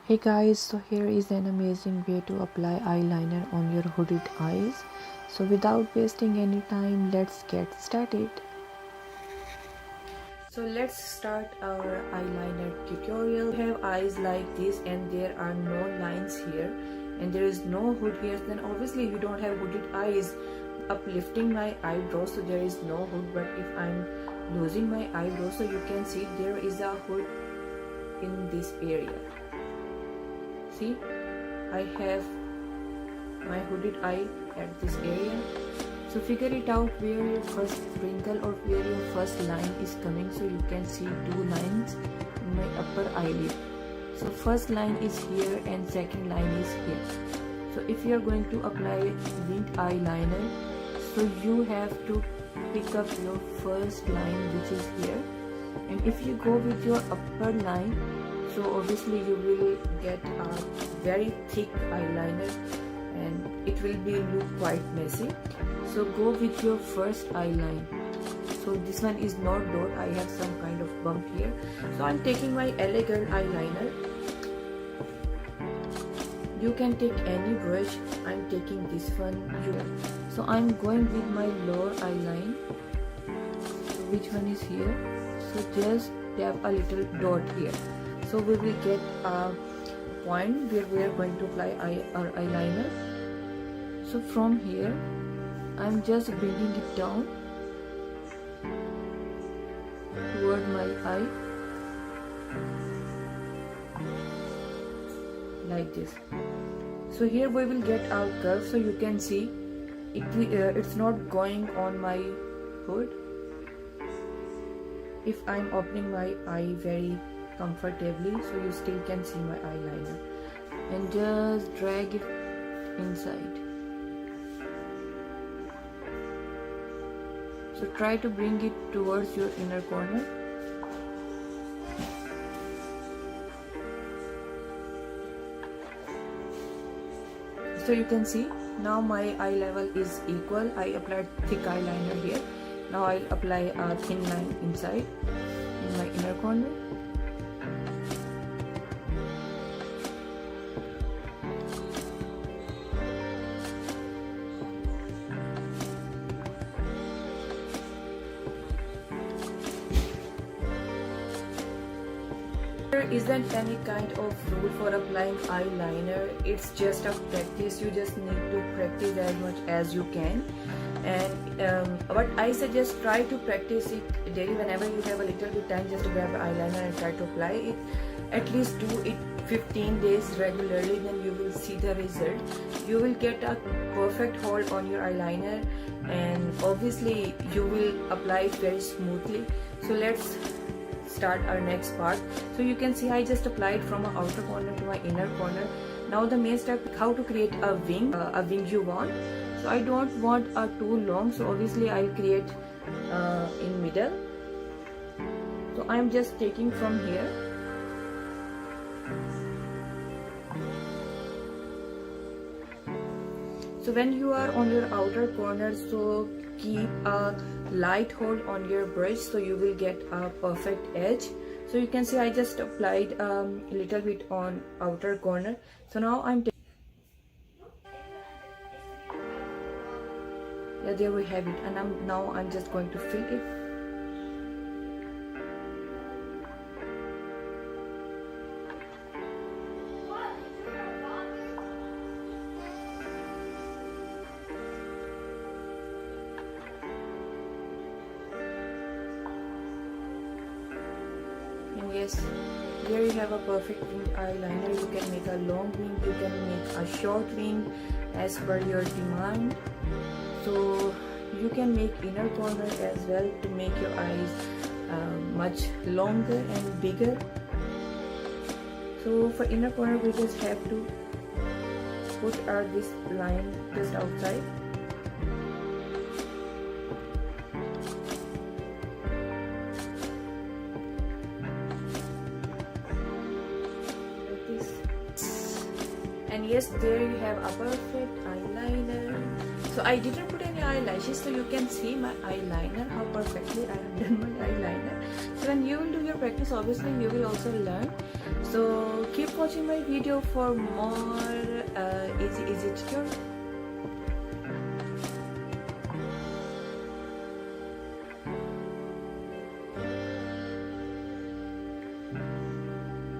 Hey guys, so here is an amazing way to apply eyeliner on your hooded eyes. So without wasting any time, let's get started. So let's start our eyeliner tutorial. We have eyes like this and there are no lines here and there is no hood here, then obviously you don't have hooded eyes. Uplifting my eyebrows, so there is no hood, but if I'm losing my eyebrows, so you can see there is a hood in this area. See, I have my hooded eye at this area. So figure it out where your first wrinkle or where your first line is coming. So you can see two lines in my upper eyelid. So first line is here and second line is here. So if you are going to apply winged eyeliner, so you have to pick up your first line, which is here, and if you go with your upper line, so obviously you will get a very thick eyeliner and it will be look quite messy. So go with your first eyeline. So this one is not dot, I have some kind of bump here. So I'm taking my elegant eyeliner. You can take any brush. I'm taking this one here. So I'm going with my lower eyeline. So which one is here? So just tap a little dot here. So we will get a point where we are going to apply our eyeliner. So from here, I'm just bringing it down toward my eye like this. So here we will get our curve. So you can see it's not going on my hood. If I'm opening my eye very comfortably, so you still can see my eyeliner, and just drag it inside. So try to bring it towards your inner corner. So you can see now my eye level is equal. I applied thick eyeliner here. Now I'll apply a thin line inside in my inner corner. There isn't any kind of rule for applying eyeliner. It's just a practice. You just need to practice as much as you can. And what I suggest, try to practice it daily. Whenever you have a little bit time, just grab eyeliner and try to apply it. At least do it 15 days regularly, then you will see the result. You will get a perfect hold on your eyeliner and obviously you will apply it very smoothly. So let's start our next part. So you can see I just applied from an outer corner to my inner corner. Now the main step, how to create a wing you want. So I don't want a too long, so obviously I'll create in middle. So I'm just taking from here. So when you are on your outer corner, so keep a light hold on your brush so you will get a perfect edge. So you can see I just applied a little bit on outer corner. So now I'm there we have it, and I'm just going to fill it. Yes, here you have a perfect winged eyeliner. You can make a long wing, you can make a short wing as per your demand. So you can make inner corner as well to make your eyes much longer and bigger. So for inner corner, we just have to put this line just outside. And yes, there you have a perfect eyeliner. So I didn't put any eyelashes, so you can see my eyeliner, how perfectly I have done my eyeliner. So when you will do your practice, obviously you will also learn. So keep watching my video for more